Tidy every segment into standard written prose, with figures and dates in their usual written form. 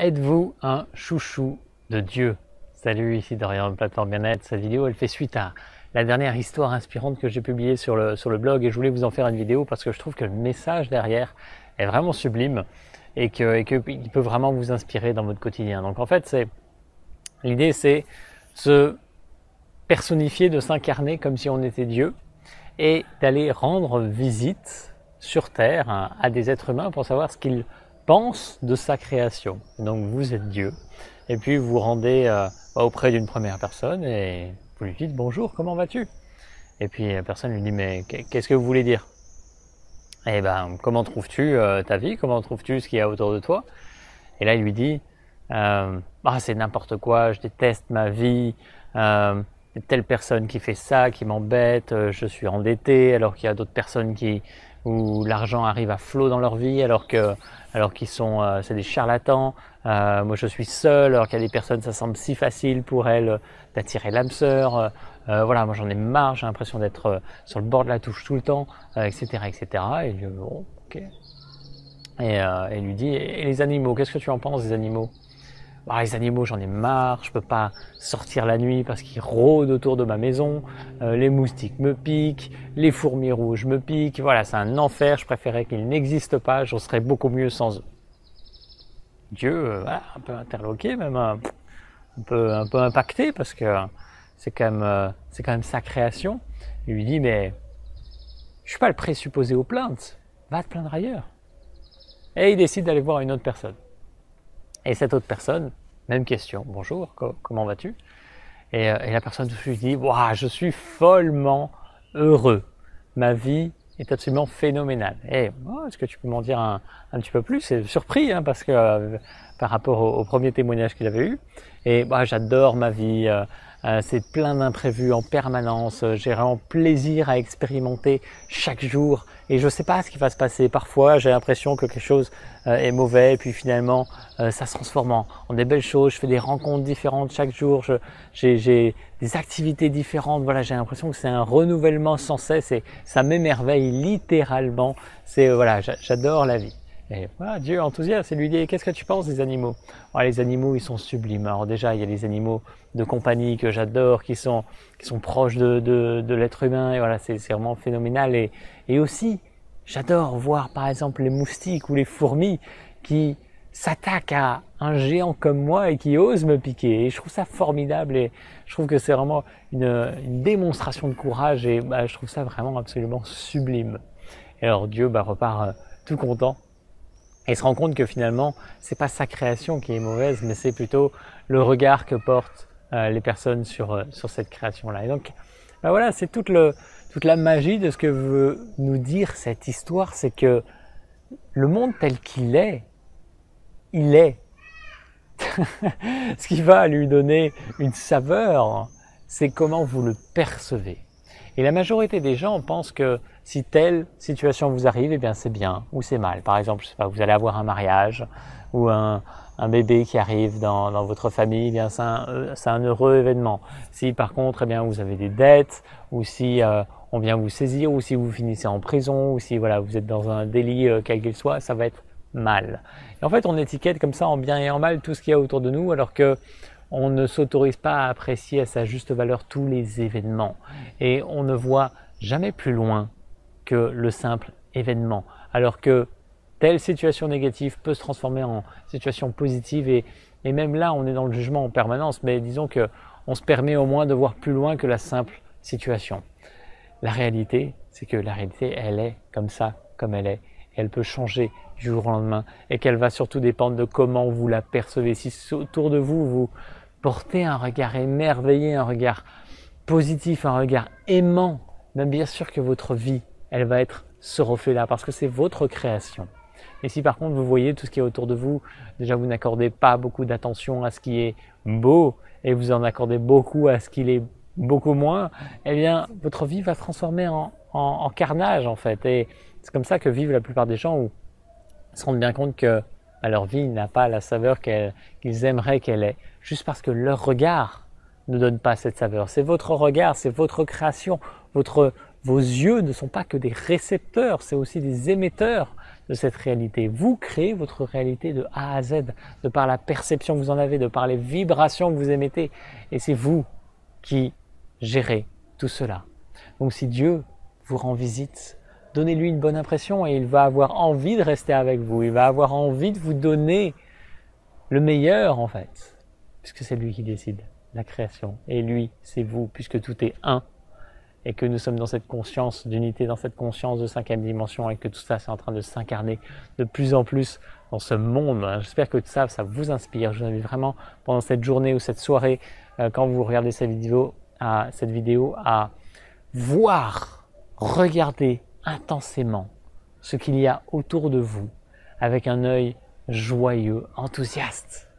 Êtes-vous un chouchou de Dieu? Salut, ici Dorian de Plateforme Bien-être. Cette vidéo, elle fait suite à la dernière histoire inspirante que j'ai publiée sur le blog et je voulais vous en faire une vidéo parce que je trouve que le message derrière est vraiment sublime et qu'il peut vraiment vous inspirer dans votre quotidien. Donc en fait, l'idée c'est se personnifier, de s'incarner comme si on était Dieu et d'aller rendre visite sur Terre à des êtres humains pour savoir ce qu'ils pense de sa création. Donc vous êtes Dieu, et puis vous rendez auprès d'une première personne et vous lui dites bonjour, comment vas-tu? Et puis la personne lui dit mais qu'est-ce que vous voulez dire? Eh ben comment trouves-tu ta vie? Comment trouves-tu ce qu'il y a autour de toi? Et là il lui dit c'est n'importe quoi, je déteste ma vie, telle personne qui fait ça, qui m'embête, je suis endetté alors qu'il y a d'autres personnes où l'argent arrive à flot dans leur vie alors qu'ils sont c'est des charlatans. Moi je suis seul alors qu'il y a des personnes, ça semble si facile pour elles d'attirer l'âme sœur. Voilà, moi j'en ai marre, j'ai l'impression d'être sur le bord de la touche tout le temps, etc., etc. Et il dit bon, ok. Et il lui dit et les animaux, qu'est-ce que tu en penses des animaux? Les animaux, j'en ai marre, je peux pas sortir la nuit parce qu'ils rôdent autour de ma maison, les moustiques me piquent, les fourmis rouges me piquent, voilà, c'est un enfer, je préférais qu'ils n'existent pas, je serais beaucoup mieux sans eux. Dieu, un peu interloqué, même un peu impacté parce que c'est quand même sa création. Il lui dit mais je suis pas le présupposé aux plaintes, va te plaindre ailleurs. Et il décide d'aller voir une autre personne. Et cette autre personne, même question, bonjour, comment vas-tu? Et la personne tout de suite dit, je suis follement heureux, ma vie est absolument phénoménale. Et est-ce que tu peux m'en dire un petit peu plus? C'est surpris parce que par rapport au premier témoignage qu'il avait eu. Et j'adore ma vie, c'est plein d'imprévus en permanence, j'ai vraiment plaisir à expérimenter chaque jour et je ne sais pas ce qui va se passer. Parfois j'ai l'impression que quelque chose est mauvais et puis finalement ça se transforme en des belles choses, je fais des rencontres différentes chaque jour, j'ai des activités différentes, voilà, j'ai l'impression que c'est un renouvellement sans cesse et ça m'émerveille littéralement, j'adore la vie. Et voilà, Dieu enthousiaste et lui dit qu'est-ce que tu penses des animaux? Les animaux ils sont sublimes. Alors déjà il y a les animaux de compagnie que j'adore, qui sont proches de l'être humain et voilà, c'est vraiment phénoménal. Et aussi j'adore voir par exemple les moustiques ou les fourmis qui s'attaquent à un géant comme moi et qui osent me piquer. Et je trouve ça formidable et je trouve que c'est vraiment une démonstration de courage et je trouve ça vraiment absolument sublime. Et alors Dieu repart tout content. Et se rend compte que finalement, c'est pas sa création qui est mauvaise, mais c'est plutôt le regard que portent les personnes sur cette création-là. Et donc, voilà, c'est toute la magie de ce que veut nous dire cette histoire, c'est que le monde tel qu'il est, il est. Ce qui va lui donner une saveur, c'est comment vous le percevez. Et la majorité des gens pensent que si telle situation vous arrive, eh bien c'est bien ou c'est mal. Par exemple, je sais pas, vous allez avoir un mariage ou un bébé qui arrive dans votre famille, eh bien c'est un heureux événement. Si par contre, eh bien vous avez des dettes ou si on vient vous saisir ou si vous finissez en prison ou si voilà vous êtes dans un délit quel qu'il soit, ça va être mal. Et en fait, on étiquette comme ça en bien et en mal tout ce qu'il y a autour de nous, alors que on ne s'autorise pas à apprécier à sa juste valeur tous les événements et on ne voit jamais plus loin que le simple événement, alors que telle situation négative peut se transformer en situation positive et même là on est dans le jugement en permanence, mais disons que on se permet au moins de voir plus loin que la simple situation. La réalité, c'est que la réalité elle est comme ça, comme elle est, et elle peut changer du jour au lendemain et qu'elle va surtout dépendre de comment vous la percevez. Si autour de vous, vous portez un regard émerveillé, un regard positif, un regard aimant, même bien sûr que votre vie, elle va être ce reflet-là parce que c'est votre création. Et si par contre vous voyez tout ce qui est autour de vous, déjà vous n'accordez pas beaucoup d'attention à ce qui est beau et vous en accordez beaucoup à ce qui est beaucoup moins, eh bien votre vie va se transformer en carnage en fait. Et c'est comme ça que vivent la plupart des gens où ils se rendent bien compte que leur vie n'a pas la saveur qu'ils aimeraient qu'elle ait, juste parce que leur regard ne donne pas cette saveur. C'est votre regard, c'est votre création, vos yeux ne sont pas que des récepteurs, c'est aussi des émetteurs de cette réalité. Vous créez votre réalité de A à Z, de par la perception que vous en avez, de par les vibrations que vous émettez. Et c'est vous qui gérez tout cela. Donc si Dieu vous rend visite, donnez-lui une bonne impression et il va avoir envie de rester avec vous. Il va avoir envie de vous donner le meilleur en fait, puisque c'est lui qui décide, la création. Et lui, c'est vous, puisque tout est un. Et que nous sommes dans cette conscience d'unité, dans cette conscience de 5e dimension, et que tout ça, c'est en train de s'incarner de plus en plus dans ce monde. J'espère que tout ça, ça vous inspire. Je vous invite vraiment, pendant cette journée ou cette soirée, quand vous regardez cette vidéo, à voir, regarder intensément ce qu'il y a autour de vous, avec un œil joyeux, enthousiaste.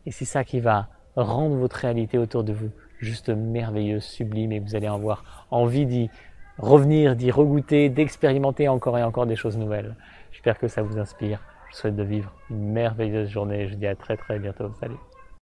Et c'est ça qui va rendre votre réalité autour de vous juste merveilleuse, sublime, et vous allez avoir envie d'y revenir, d'y regoûter, d'expérimenter encore et encore des choses nouvelles. J'espère que ça vous inspire. Je vous souhaite de vivre une merveilleuse journée. Je vous dis à très très bientôt. Salut.